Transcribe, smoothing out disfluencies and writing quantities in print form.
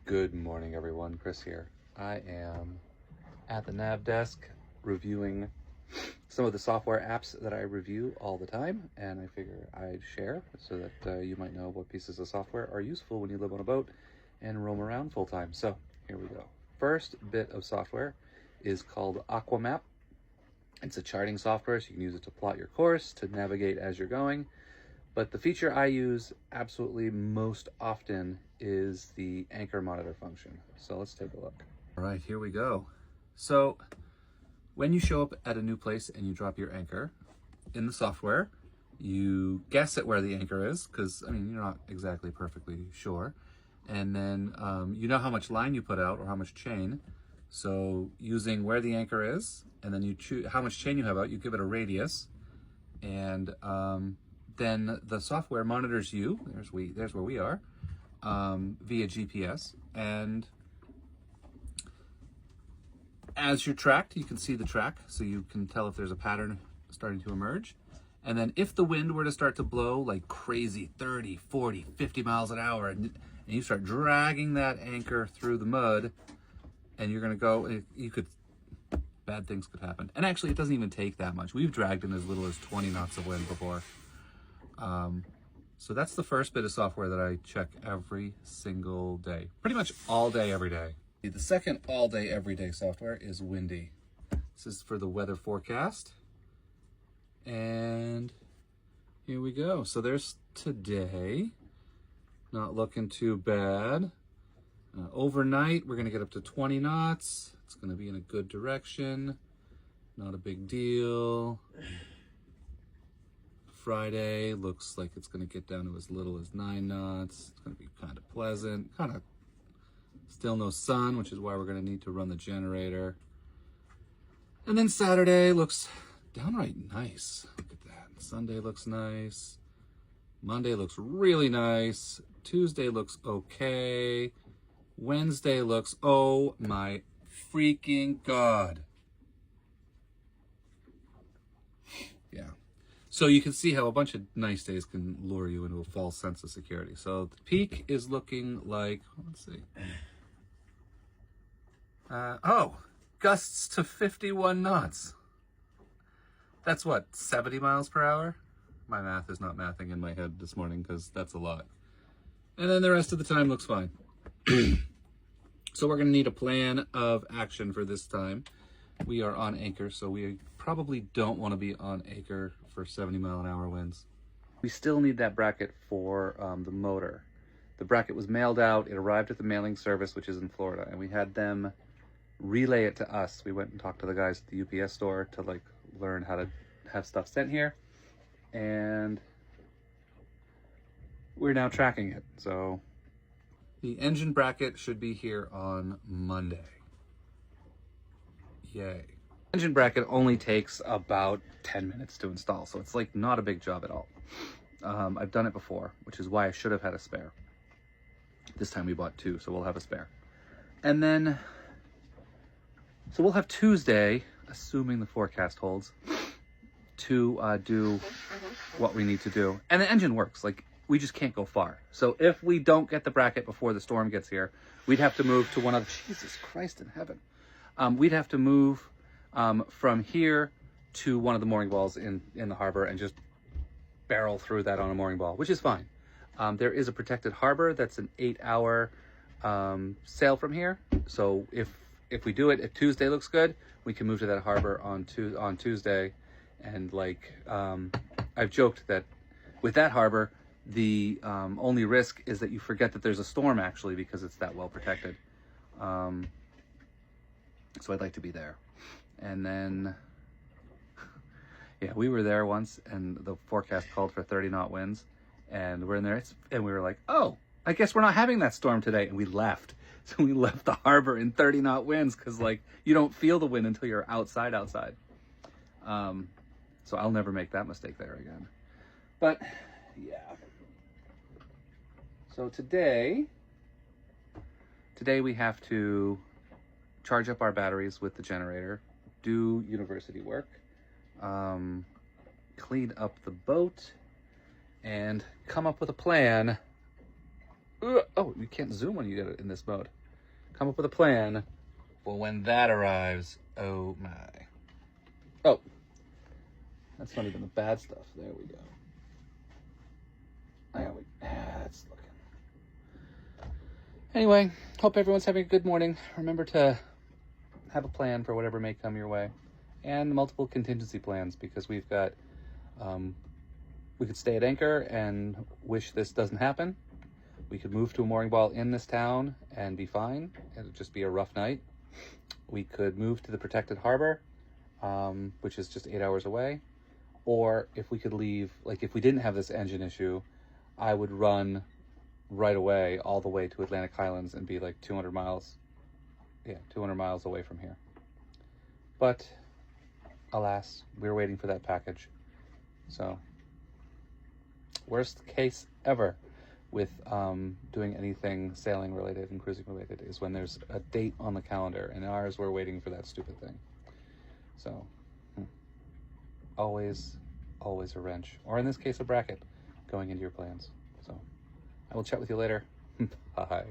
Good morning, everyone. Chris here. I am at the nav desk reviewing some of the software apps that I review all the time, and I figure I'd share so that you might know what pieces of software are useful when you live on a boat and roam around full time. So here we go. First bit of software is called Aquamap. It's a charting software, so you can use it to plot your course, to navigate as you're going. But the feature I use absolutely most often is the anchor monitor function. So let's take a look. All right, here we go. So when you show up at a new place and you drop your anchor in the software, you guess at where the anchor is, because I mean, you're not exactly perfectly sure. And then you know how much line you put out or how much chain. So using where the anchor is, and then you choose how much chain you have out, you give it a radius, and then the software monitors you, there's where we are, via GPS. And as you're tracked, you can see the track, so you can tell if there's a pattern starting to emerge. And then if the wind were to start to blow like crazy 30, 40, 50 miles an hour, and you start dragging that anchor through the mud, and you're gonna go, bad things could happen. And actually, it doesn't even take that much. We've dragged in as little as 20 knots of wind before. So that's the first bit of software that I check every single day. Pretty much all day, every day. The second all day, every day software is Windy. This is for the weather forecast. And here we go. So there's today. Not looking too bad. Overnight, we're gonna get up to 20 knots. It's gonna be in a good direction. Not a big deal. Friday looks like it's going to get down to as little as 9 knots. It's going to be kind of pleasant, kind of still no sun, which is why we're going to need to run the generator. And then Saturday looks downright nice. Look at that. Sunday looks nice. Monday looks really nice. Tuesday looks okay. Wednesday looks, oh my freaking God. Yeah. So you can see how a bunch of nice days can lure you into a false sense of security. So the peak is looking like, let's see. Gusts to 51 knots. That's what, 70 miles per hour? My math is not mathing in my head this morning because that's a lot. And then the rest of the time looks fine. So we're gonna need a plan of action for this time. We are on anchor, so we probably don't want to be on anchor for 70 mile an hour winds. We still need that bracket for the motor. The bracket was mailed out. It arrived at the mailing service, which is in Florida, and we had them relay it to us. We went and talked to the guys at the UPS store to like learn how to have stuff sent here, and we're now tracking it. So the engine bracket should be here on Monday. Yay. Engine bracket only takes about 10 minutes to install, so it's like not a big job at all. I've done it before, which is why I should have had a spare. This time we bought 2, so we'll have a spare. And then, so we'll have Tuesday, assuming the forecast holds, to do what we need to do. And the engine works, like we just can't go far. So if we don't get the bracket before the storm gets here, we'd have to move to one of, Jesus Christ in heaven. We'd have to move from here to one of the mooring balls in the harbor and just barrel through that on a mooring ball, which is fine. There is a protected harbor that's an 8-hour sail from here. So if we do it, if Tuesday looks good, we can move to that harbor on Tuesday. And like I've joked that with that harbor, the only risk is that you forget that there's a storm actually because it's that well protected. So I'd like to be there. And then, yeah, we were there once and the forecast called for 30 knot winds and we're in there and we were like, oh, I guess we're not having that storm today. And we left. So we left the harbor in 30 knot winds because like you don't feel the wind until you're outside. So I'll never make that mistake there again. But yeah. So today we have to charge up our batteries with the generator, do university work, clean up the boat, and come up with a plan Oh, you can't zoom when you get it in this mode. Come up with a plan for when that arrives. Oh my. Oh, that's not even the bad stuff. There we go. That's looking. Anyway, hope everyone's having a good morning. Remember to have a plan for whatever may come your way, and multiple contingency plans, because we've got, we could stay at anchor and wish this doesn't happen. We could move to a mooring ball in this town and be fine. It would just be a rough night. We could move to the protected harbor, which is just 8 hours away. Or if we could leave, like if we didn't have this engine issue, I would run right away all the way to Atlantic Highlands and be like 200 miles. Yeah, 200 miles away from here. But alas, we're waiting for that package. So, worst case ever with doing anything sailing related and cruising related is when there's a date on the calendar, and ours, we're waiting for that stupid thing. So, always a wrench, or in this case, a bracket going into your plans. So, I will chat with you later. Bye.